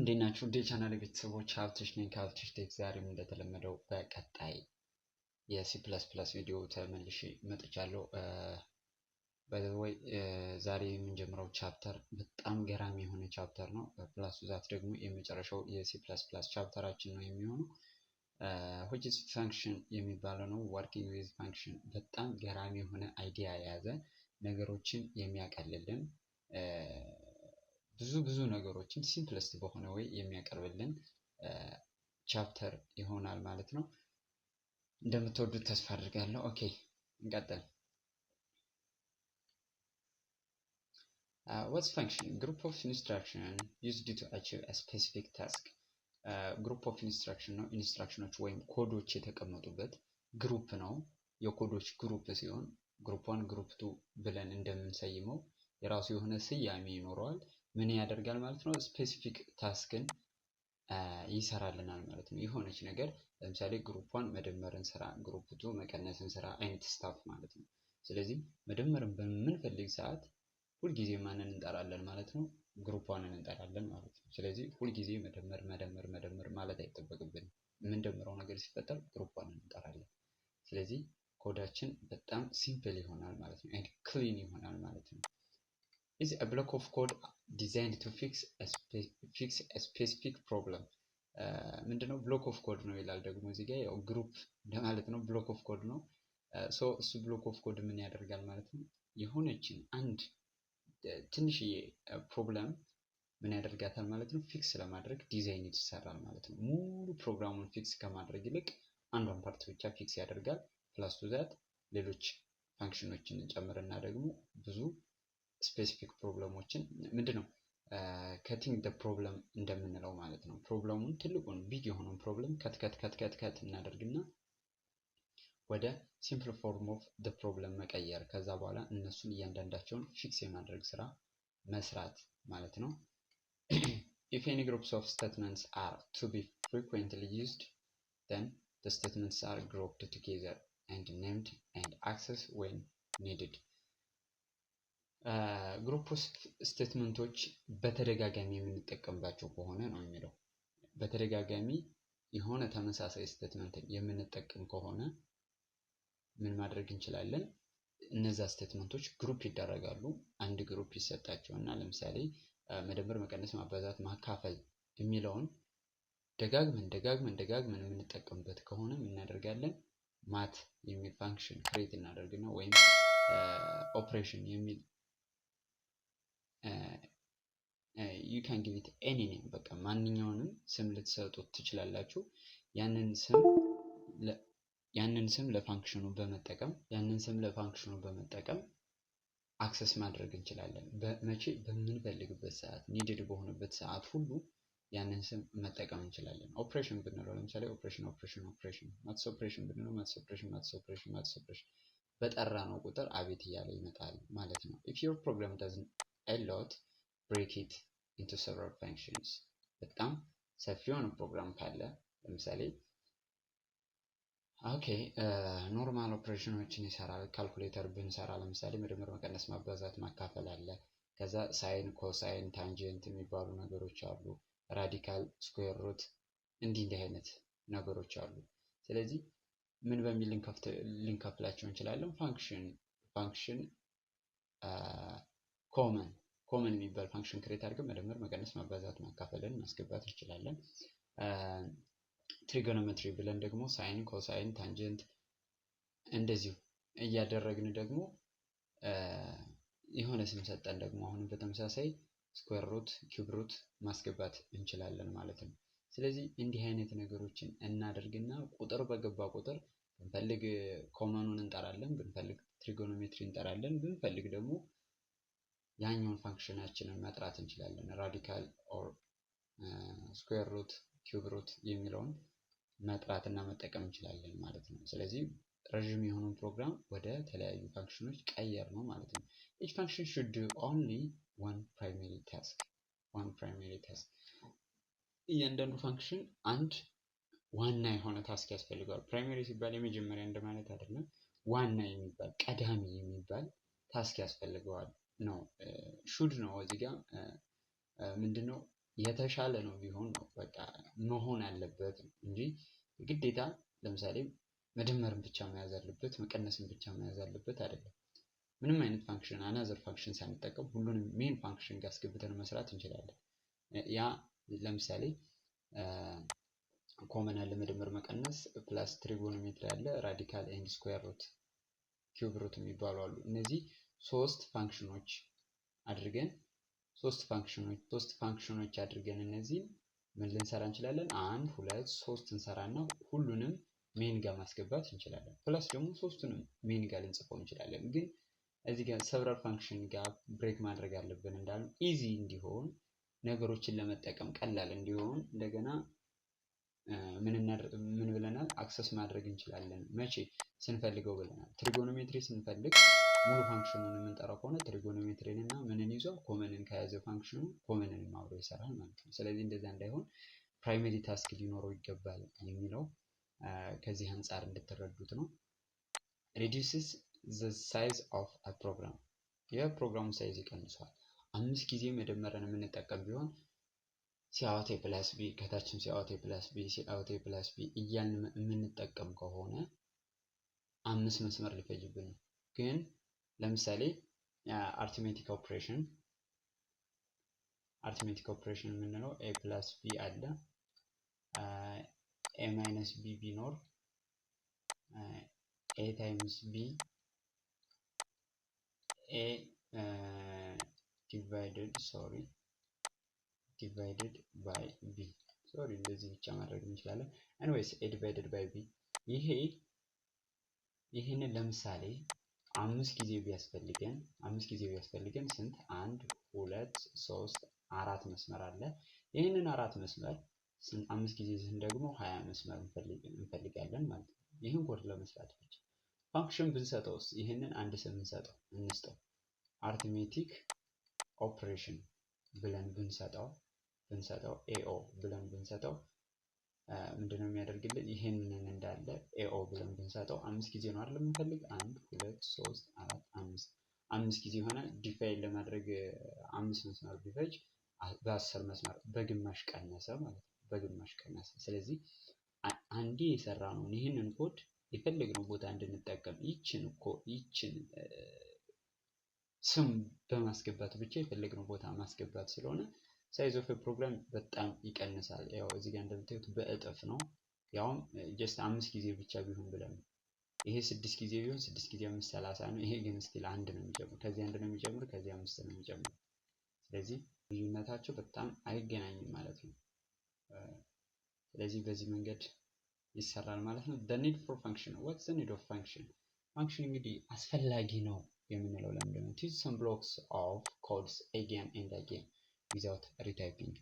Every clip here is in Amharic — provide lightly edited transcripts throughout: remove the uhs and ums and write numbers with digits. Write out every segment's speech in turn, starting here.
እንዴት ናችሁ? እንደ ቻናል ቤተሰቦች ሀብትሽ ነኝ ከሀብትሽ ቴክ። ዛሬም እንደተለመደው በቀጣይ የሲ ፕለስ ፕለስ ቪዲዮ ተመልሼ መጥቻለሁ። ባይ ዘ ወይ ዛሬ የምንጀምረው ቻፕተር በጣም ገራሚ የሆነ ቻፕተር ነው። ፕላስ ዛት ደግሞ የመጨረሻው የሲ ፕለስ ፕለስ ቻፕተራችን ነው የሚሆነው which is function የሚባለው ነው። working with function በጣም ገራሚ የሆነ አይዲያ የያዘ ነገሮችን የሚያቀልልን ብዙ ነገሮችን ሲምፕለስት በሆነ ወይ የሚያቀርብልን ቻፕተር ይሆናል ማለት ነው። እንደምትወዱት ተስፋ አድርጋለሁ። ኦኬ እንቀጥል። what's function? Group of instruction used to achieve a specific task. group of instruction ነው። ኢንስትራክሽኖች ወይም ኮዶች የተቀመጡበት ግሩፕ ነው። የኮዶች ግሩፕ ሲሆን ግሩፕ 1 ግሩፕ 2 ብለን እንደምንሰይመው የራሱ የሆነ ስያሜ ይኖረዋል። ምን ያደርጋል ማለት ነው? ስፔሲፊክ ታስክን ይሰራልናል ማለት ነው። የሆነች ነገር ለምሳሌ ግሩፕ 1 መደመርን ስራ፣ ግሩፕ 2 መቀነስን ስራ አይነት ስታፍ ማለት ነው። ስለዚህ መደመርን በምንፈልግ ሰዓት ሁልጊዜ ማንን እንጠራለን ማለት ነው? ግሩፕ 1ን እንጠራለን ማለት ነው። ስለዚህ ሁልጊዜ መደመር ማለት አይጠበቅብንም። የምንደምረው ነገር ሲፈጠር ግሩፕ 1ን እንጠራለን። ስለዚህ ኮዳችን በጣም ሲምፕል ይሆናል ማለት ነው። and clean ይሆናል ማለት ነው። is a block of code designed to fix a specific problem. ምንድነው? ብሎክ ኦፍ ኮድ ነው ይላል ደግሞ እዚህ ጋር ያው ግሩፕ እንደማለት ነው። ብሎክ ኦፍ ኮድ ነው። እሱ ብሎክ ኦፍ ኮድ ምን ያደርጋል ማለት ነው? የሆነችን አንድ ትንሽዬ ፕሮብለም ምን ያደርጋታል ማለት ነው? ፊክስ ለማድረግ ዲዛይን ይሰራል ማለት ነው። ሙሉ ፕሮግራሙን ፊክስ ከማድረግ ይልቅ አንዷን ፓርት ብቻ ፊክስ ያደርጋል። ፕላስ ቱ ዛት ሌሎች ፋንክሽኖችን እንጨምርና ደግሞ ብዙ ስፔሲፊክ ፕሮብለሞችን ምንድነው ከቲንግ ደ ፕሮብለም እንደምንለው ማለት ነው። ፕሮብለሙን ትልቁን ቢግ የሆነውን ፕሮብለም ከት እናደርግና ወደ ሲምፕል ፎርም ኦፍ ደ ፕሮብለም መቀየር፣ ከዛ በኋላ እነሱን እያንዳንዳቸውን ፊክስ የማድረግ ስራ መስራት ማለት ነው። if any groups of statements are to be frequently used, then the statements are grouped together and named and accessed when needed. ግሩፕ ውስጥ ስቴትመንቶች በተደጋጋሚ የምንጠቀምባቸው ከሆነ ነው የሚለው። በተደጋጋሚ የሆነ ተመሳሳይ ስቴትመንትን የምንጠቀም ከሆነ ምን ማድረግ እንችላለን? እነዛ ስቴትመንቶች ግሩፕ ይደረጋሉ። አንድ ግሩፕ ይሰጣቸውና ለምሳሌ መደመር፣ መቀነስ፣ ማባዛት፣ ማካፈል የሚለውን ደጋግመን የምንጠቀምበት ከሆነ ምን እናደርጋለን? ማት የሚል ፋንክሽን ክሬት እናደርግና ወይም ኦፕሬሽን የሚል you can give it any name፣ በቃ ማንኛውንም ስም ልትሰጡት ትችላላችሁ። ያንን ስም ለፋንክሽኑ በመጠቀም አክሰስ ማድረግ እንችላለን። በመቼ በምንፈልግበት ሰዓት፣ ኒድድ በሆነበት ሰዓት ሁሉ ያንን ስም መጠቀም እንችላለን። ኦፕሬሽን ብንለው ለምሳሌ ኦፕሬሽን ማትስ ኦፕሬሽን ብንለው ማትስ ኦፕሬሽን በጠራ ነው ቁጥር አቤት እያለ ይመጣል ማለት ነው። if your program doesn't a lot, break it into several functions። በጣም ሰፊ የሆነ ፕሮግራም ካለ ለምሳሌ ኖርማል ኦፕሬሽኖችን ይሰራል። ካልኩሌተር ብንሰራ ለምሳሌ መደመር፣ መቀነስ፣ ማባዛት፣ ማካፈል አለ። ከዛ ሳይን፣ ኮሳይን፣ ታንጀንት የሚባሉ ነገሮች አሉ። ራዲካል፣ ስኩዌር ሩት እንዲህ አይነት ነገሮች አሉ። ስለዚህ ምን በሚል ልንከፍላቸው እንችላለን? ፋንክሽን ኮመን የሚባል ፋንክሽን ክሬት አድርገን መደመር፣ መቀነስ፣ ማባዛት፣ ማካፈልን ማስገባት እንችላለን። ትሪጎኖሜትሪ ብለን ደግሞ ሳይን፣ ኮሳይን፣ ታንጀንት እንደዚሁ እያደረግን ደግሞ የሆነ ስም ሰጠን ደግሞ አሁንም በተመሳሳይ ስኩዌር ሩት፣ ኪዩብ ሩት ማስገባት እንችላለን ማለት ነው። ስለዚህ እንዲህ አይነት ነገሮችን እናደርግና ቁጥር በገባ ቁጥር ብንፈልግ ኮመኑን እንጠራለን፣ ብንፈልግ ትሪጎኖሜትሪ እንጠራለን፣ ብንፈልግ ደግሞ ያኛውን ፋንክሽናችንን መጥራት እንችላለን። ራዲካል ኦር ስኩዌር ሩት፣ ኪዩብ ሩት የሚለውን መጥራትና መጠቀም እንችላለን ማለት ነው። ስለዚህ ረዥም የሆነውን ፕሮግራም ወደ ተለያዩ ፋንክሽኖች ቀየር ነው ማለት ነው። each function should do only one primary task። እያንዳንዱ ፋንክሽን አንድ ዋና የሆነ ታስክ ያስፈልገዋል። ፕራይመሪ ሲባል የመጀመሪያ እንደማለት አይደለም። ዋና የሚባል ቀዳሚ የሚባል ታስክ ያስፈልገዋል ነው። ሹድ ነው እዚህ ጋር ምንድነው የተሻለ ነው ቢሆን ነው በቃ መሆን ያለበት እንጂ ግዴታ ለምሳሌ መደመርን ብቻ መያዝ አለበት መቀነስን ብቻ መያዝ አለበት አይደለም። ምንም አይነት ፋንክሽን አናዘር ፋንክሽን ሳንጠቀም ሁሉንም ሜን ፋንክሽን ጋር አስገብተን መስራት እንችላለን። ያ ለምሳሌ ኮመን አለ መደመር መቀነስ ፕላስ ትሪጎኖሜትሪ አለ ራዲካል ኤንድ ስኩዌር ሩት ኪዩብ ሩት የሚባሉ አሉ። እነዚህ ሶስት ፋንክሽኖች አድርገን እነዚህን ምን ልንሰራ እንችላለን? 1 2 3 እንሰራና ሁሉንም ሜን ጋር ማስገባት እንችላለን። ፕላስ ደግሞ ሶስቱንም ሜን ጋር ልንጽፈው እንችላለን። ግን እዚህ ጋር ሰቨራል ፋንክሽን ጋር ብሬክ ማድረግ አለብን እንዳሉ ኢዚ እንዲሆን ነገሮችን ለመጠቀም ቀላል እንዲሆን እንደገና ምን ብለናል? አክሰስ ማድረግ እንችላለን። መቼ ስንፈልገው ብለናል። ትሪጎኖሜትሪ ስንፈልግ ሙሉ ፋንክሽኑን የምንጠራው ከሆነ ትሪጎኖሜትሪን እና ምንን ይዟል? ኮመንን ከያዘ ፋንክሽኑ ኮመንን አብሮ ይሰራል ማለት ነው። ስለዚህ እንደዛ እንዳይሆን ፕራይመሪ ታስክ ሊኖረው ይገባል የሚለው ከዚህ አንጻር እንድትረዱት ነው። reduces the size of a program የፕሮግራሙ ሳይዝ ይቀንሷል። 5 ጊዜ መደመርን የምንጠቀም ቢሆን ሲአውት ፕላስ ቢ ከታችም ሲአውት ፕላስ ቢ ሲአውት ፕላስ ቢ እያልን የምንጠቀም ከሆነ 5 መስመር ሊፈጅብን ነው። ግን ለምሳሌ አርትሜቲክ ኦፕሬሽን የምንለው ኤ ፕላስ ቢ አለ ኤ ማይነስ ቢ ቢኖር ኤ ታይምስ ቢ ኤ ዲቫይድድ ባይ ቢ እንደዚህ ብቻ ማድረግ እንችላለን። ኤኒዌይስ ኤ ዲቫይድድ ባይ ቢ ይህንን ለምሳሌ 5 ጊዜ ቢያስፈልገን ስንት 1 2 3 4 መስመር አለ። ይህንን 4 መስመር 5 ጊዜ ደግሞ 20 መስመር እንፈልጋለን ማለት ነው። ይህን ኮድ ለመስራት ብቻ ፋንክሽን ብንሰጠውስ ይህንን አንድ ስም እንስጠው አርትሜቲክ ኦፕሬሽን ብለን ብንሰጠው ኤኦ ብለን ብንሰጠው ምንድነው የሚያደርግልን? ይሄንን እንዳለ ኤኦ ብለን ብንሰጠው 5 ጊዜ ነው አይደል የምንፈልግ 1 2 3 4 5 ጊዜ ሆነ። ዲፋይን ለማድረግ 5 መስመር ቢፈጅ በ10 መስመር በግማሽ ቀነሰ ማለት ነው። በግማሽ ቀነሰ። ስለዚህ አንዴ የሰራነውን ይህንን ኮድ የፈለግነው ቦታ እንድንጠቀም ይችን ስም በማስገባት ብቻ የፈለግነው ቦታ ማስገባት ስለሆነ ሳይዝ ኦፍ ፕሮግራም በጣም ይቀንሳል። ያው እዚህ ጋር እንደምታዩት በእጥፍ ነው። ያውም ጀስት 5 ጊዜ ብቻ ቢሆን ብለን ይሄ 6 ጊዜ ቢሆን 6 ጊዜ 5 30 ነው። ይሄ ግን ስቲል 1 ነው የሚጨምር ከዚህ 1 ነው የሚጨምር ከዚህ 5 ነው የሚጨምር። ስለዚህ ልዩነታቸው በጣም አይገናኝም ማለት ነው። ስለዚህ በዚህ መንገድ ይሰራል ማለት ነው። the need for function what's the need of function እንግዲህ አስፈላጊ ነው የምንለው ለምንድን ነው? teach some blocks of codes again and again without retyping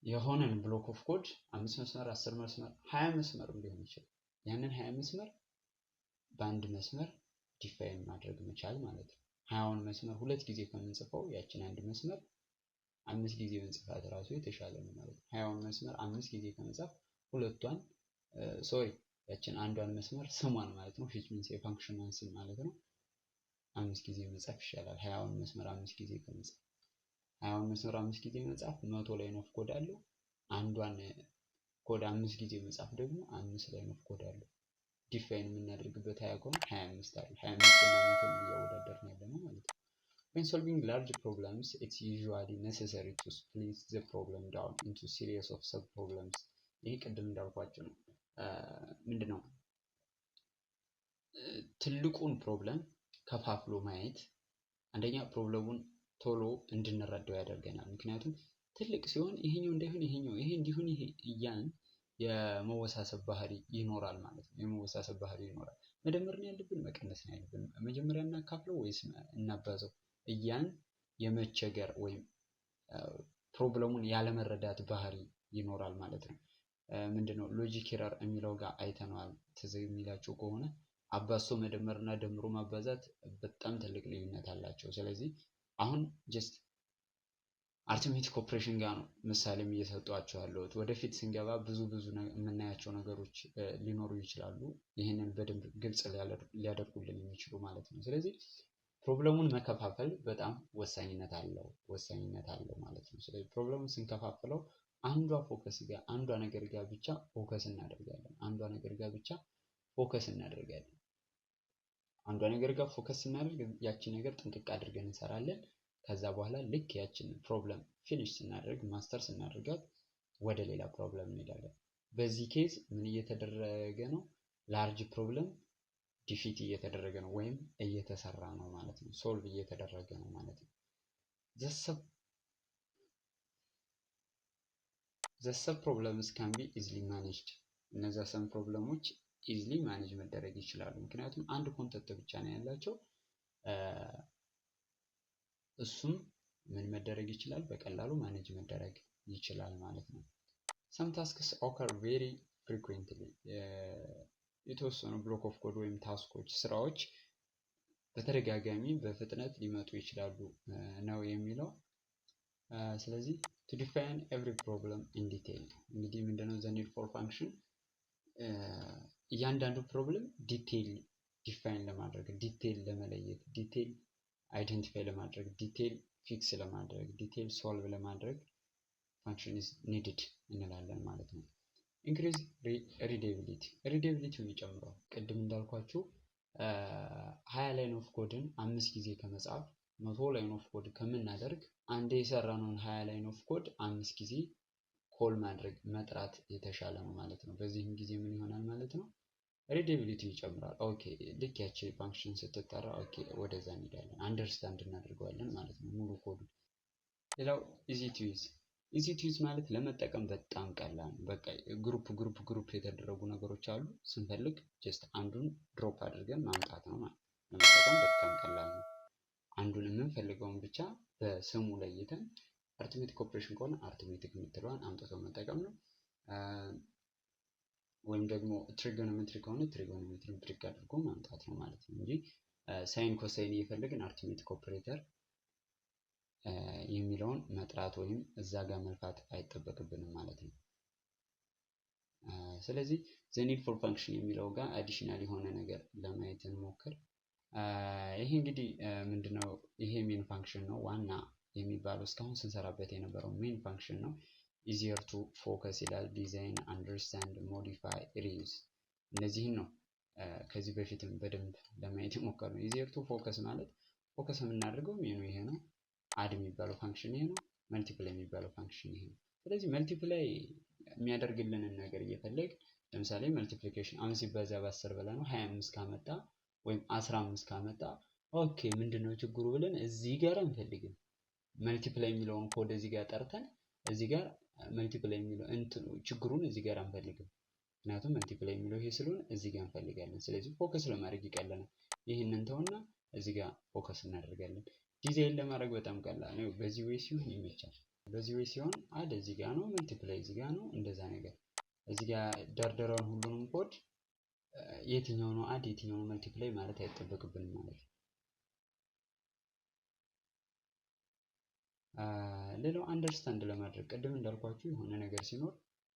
የሆነን ብሎክ ኦፍ ኮድ 5 መስመር 10 መስመር 20 መስመር ሊሆን ይችላል። ያንን 20 መስመር በአንድ መስመር ዲፋይን ማድረግ መቻል ማለት ነው። 20ውን መስመር 2 ጊዜ ከምንጽፈው ያችን አንድ መስመር 5 ጊዜ ብንጽፋት ራሱ የተሻለ ነው ማለት ነው። 20ውን መስመር 5 ጊዜ ከመጻፍ ያችን አንዷን መስመር ስሟን ማለት ነው which means የፋንክሽኗን ስም ማለት ነው 5 ጊዜ መጻፍ ይሻላል። 20ውን መስመር 5 ጊዜ ከመጻፍ 20ውን መስመር 5 ጊዜ መጻፍ 100 ላይን ኦፍ ኮድ አለው። አንዷን ኮድ 5 ጊዜ መጻፍ ደግሞ 5 ላይን ኦፍ ኮድ አለው። ዲፋይን የምናደርግበት 20 ከሆነ 25 አለ 25 እና 100 እያወዳደርን ያለነው ማለት ነው። when solving large problems it's usually necessary to split the problem down into series of sub problems ይሄ ቅድም እንዳልኳችሁ ነው። ምንድነው ትልቁን ፕሮብለም ከፋፍሎ ማየት አንደኛ ፕሮብለሙን ቶሎ እንድንረዳው ያደርገናል። ምክንያቱም ትልቅ ሲሆን ይሄኛው እንዳይሆን ይሄ እንዲሆን ይሄ እያልን የመወሳሰብ ባህሪ ይኖራል ማለት ነው። መደመር ነው ያለብን መቀነስ ነው ያለብን መጀመሪያ እናካፍለው ወይስ እናባዛው እያን የመቸገር ወይም ፕሮብለሙን ያለመረዳት ባህሪ ይኖራል ማለት ነው። ምንድነው ሎጂክ ኤረር የሚለው ጋር አይተነዋል። ትዝ የሚላችሁ ከሆነ አባዝቶ መደመርና ደምሮ ማባዛት በጣም ትልቅ ልዩነት አላቸው። ስለዚህ አሁን ጀስት አርትሜቲክ ኦፕሬሽን ጋር ነው ምሳሌም እየሰጧቸው ያለሁት። ወደፊት ስንገባ ብዙ የምናያቸው ነገሮች ሊኖሩ ይችላሉ። ይህንን በደንብ ግልጽ ሊያደርጉልን የሚችሉ ማለት ነው። ስለዚህ ፕሮብለሙን መከፋፈል በጣም ወሳኝነት አለው ማለት ነው። ስለዚህ ፕሮብለሙን ስንከፋፍለው አንዷ ነገር ጋር ብቻ ፎከስ እናደርጋለን። አንዷ ነገር ጋር ፎከስ ስናደርግ ያቺን ነገር ጥንቅቅ አድርገን እንሰራለን። ከዛ በኋላ ልክ ያችን ፕሮብለም ፊኒሽ ስናደርግ ማስተር ስናደርጋት ወደ ሌላ ፕሮብለም እንሄዳለን። በዚህ ኬዝ ምን እየተደረገ ነው? ላርጅ ፕሮብለም ዲፊት እየተደረገ ነው ወይም እየተሰራ ነው ማለት ነው። ሶልቭ እየተደረገ ነው ማለት ነው። the sub problems can be easily managed። እነዛ ሰም ፕሮብለሞች ኢዝሊ ማኔጅ መደረግ ይችላሉ። ምክንያቱም አንድ ኮንተንት ብቻ ነው ያላቸው። እሱም ምን መደረግ ይችላል? በቀላሉ ማኔጅ መደረግ ይችላል ማለት ነው። some tasks occur very frequently። የተወሰኑ ብሎክ ኦፍ ኮድ ወይም ታስኮች ስራዎች በተደጋጋሚ በፍጥነት ሊመጡ ይችላሉ ነው የሚለው። ስለዚህ to define every problem in detail እንግዲህ ምንድነው the need for function እያንዳንዱ ፕሮብለም ዲቴይል ዲፋይን ለማድረግ፣ ዲቴይል ለመለየት፣ ዲቴይል አይደንቲፋይ ለማድረግ፣ ዲቴይል ፊክስ ለማድረግ፣ ዲቴይል ሶልቭ ለማድረግ function is needed እንላለን ማለት ነው። increase readability የሚጨምረው ቅድም እንዳልኳችሁ 20 ላይን ኦፍ ኮድን 5 ጊዜ ከመጻፍ 100 ላይን ኦፍ ኮድ ከምናደርግ አንዴ የሰራነውን 20 ላይን ኦፍ ኮድ 5 ጊዜ ኮል ማድረግ መጥራት የተሻለ ነው ማለት ነው። በዚህም ጊዜ ምን ይሆናል ማለት ነው? ሪዴቢሊቲ ይጨምራል። ኦኬ ልክ ያቺ ፋንክሽን ስትጠራ ኦኬ ወደዛ እንሄዳለን፣ አንደርስታንድ እናደርገዋለን ማለት ነው ሙሉ ኮዱ። ሌላው ኢዚ ቱ ዩዝ ማለት ለመጠቀም በጣም ቀላል ነው። በቃ ግሩፕ የተደረጉ ነገሮች አሉ። ስንፈልግ ጀስት አንዱን ድሮፕ አድርገን ማምጣት ነው ማለት ነው። ለመጠቀም በጣም ቀላል ነው። አንዱን የምንፈልገውን ብቻ በስሙ ለይተን አርትሜቲክ ኦፕሬሽን ከሆነ አርትሜቲክ የምትለዋን አምጥቶ መጠቀም ነው። ወይም ደግሞ ትሪጎኖሜትሪ ከሆነ ትሪጎኖሜትሪን ትሪክ አድርጎ ማምጣት ነው ማለት ነው እንጂ ሳይን ኮሳይን እየፈለግን አርትሜቲክ ኦፕሬተር የሚለውን መጥራት ወይም እዛ ጋር መልፋት አይጠበቅብንም ማለት ነው። ስለዚህ the need for function የሚለው ጋር አዲሽናል የሆነ ነገር ለማየት እንሞክር። ይሄ እንግዲህ ምንድነው? ይሄ ሜን ፋንክሽን ነው ዋና የሚባለው እስካሁን ስንሰራበት የነበረው ሜን ፋንክሽን ነው። easier to focus ይላል። ዲዛይን፣ አንደርስታንድ፣ ሞዲፋይ፣ ሪዩዝ እነዚህን ነው ከዚህ በፊትም በደንብ ለማየት የሞከርነው። easier to focus ማለት ፎከስ የምናደርገው ሜኑ ይሄ ነው። አድ የሚባለው ፋንክሽን ይሄ ነው። መልቲፕላይ የሚባለው ፋንክሽን ይሄ ነው። ስለዚህ መልቲፕላይ የሚያደርግልንን ነገር እየፈለግ ለምሳሌ መልቲፕሊኬሽን 5 ሲባዛ በ10 ብለን ነው 25 ካመጣ ወይም 15 ካመጣ ኦኬ ምንድነው ችግሩ ብለን እዚህ ጋር አንፈልግም። መልቲፕላይ የሚለውን ኮድ እዚህ ጋር ጠርተን እዚህ ጋር መልቲፕላይ የሚለው ችግሩን እዚህ ጋር አንፈልግም። ምክንያቱም መልቲፕላይ የሚለው ይሄ ስለሆነ እዚህ ጋር እንፈልጋለን። ስለዚህ ፎከስ ለማድረግ ይቀለናል። ይሄንን ተውና እዚህ ጋር ፎከስ እናደርጋለን። ዲዛይን ለማድረግ በጣም ቀላል ነው። በዚህ ወይ ሲሆን ይመቻል። በዚህ ወይ ሲሆን አድ እዚህ ጋር ነው፣ መልቲፕላይ እዚህ ጋር ነው። እንደዛ ነገር እዚህ ጋር ደርደረውን ሁሉንም ኮድ የትኛው ነው አድ የትኛው ነው መልቲፕላይ ማለት አይጠበቅብንም ማለት ነው። ሌላው አንደርስታንድ ለማድረግ ቅድም እንዳልኳችሁ የሆነ ነገር ሲኖር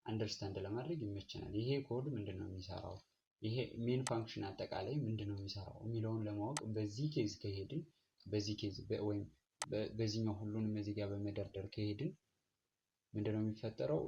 አንደርስታንድ ለማድረግ ይመቸናል። ይሄ ኮድ ምንድነው የሚሰራው፣ ይሄ ሜን ፋንክሽን አጠቃላይ ምንድነው የሚሰራው የሚለውን ለማወቅ በዚህ ኬዝ ከሄድን በዚህ ኬዝ ወይም በዚህኛው ሁሉንም እዚህ ጋር በመደርደር ከሄድን ምንድነው የሚፈጠረው?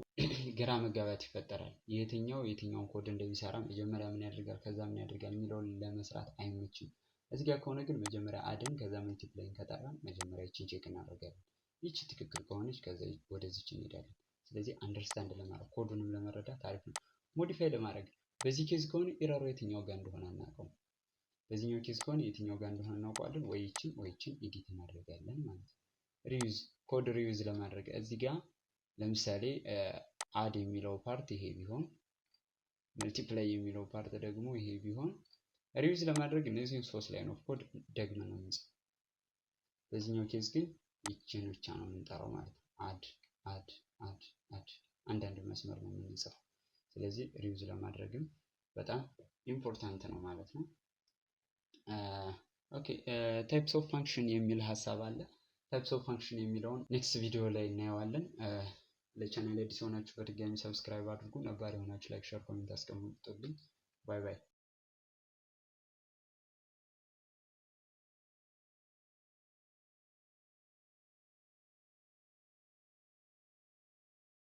ግራ መጋባት ይፈጠራል። የትኛውን ኮድ እንደሚሰራ መጀመሪያ ምን ያደርጋል ከዛ ምን ያደርጋል የሚለውን ለመስራት አይመችም። እዚህ ጋር ከሆነ ግን መጀመሪያ አድን ከዛ መልቲፕላይን ከጠራን መጀመሪያ ይቺን ቼክ እናደርጋለን። ይቺ ትክክል ከሆነች ከዛ ወደዚች እንሄዳለን። ስለዚህ አንደርስታንድ ለማድረግ ኮዱንም ለመረዳት አሪፍ ነው። ሞዲፋይ ለማድረግ በዚህ ኬዝ ከሆነ ኢረሩ የትኛው ጋር እንደሆነ አናውቀውም። በዚህኛው ኬዝ ከሆነ የትኛው ጋር እንደሆነ እናውቀዋለን። ወይ ይቺን ኤዲት እናደርጋለን ማለት ነው። ሪዩዝ ኮድ ሪዩዝ ለማድረግ እዚህ ጋር ለምሳሌ አድ የሚለው ፓርት ይሄ ቢሆን መልቲፕላይ የሚለው ፓርት ደግሞ ይሄ ቢሆን ሪዩዝ ለማድረግ እነዚህን 3 ላይን ኦፍ ኮድ ደግመን ነው የምንጽፈው። በዚህኛው ኬዝ ግን ይቺን ብቻ ነው የምንጠራው ማለት ነው። አድ አንዳንድ መስመር ነው የምንጽፈው። ስለዚህ ሪዩዝ ለማድረግም በጣም ኢምፖርታንት ነው ማለት ነው። ኦኬ ታይፕስ ኦፍ ፋንክሽን የሚል ሀሳብ አለ። ታይፕስ ኦፍ ፋንክሽን የሚለውን ኔክስት ቪዲዮ ላይ እናየዋለን። ለቻናል አዲስ ሆናችሁ በድጋሚ ሰብስክራይብ አድርጉ። ነባር የሆናችሁ ላይክ፣ ሼር፣ ኮሜንት አስቀምጡልኝ። ባይ ባይ።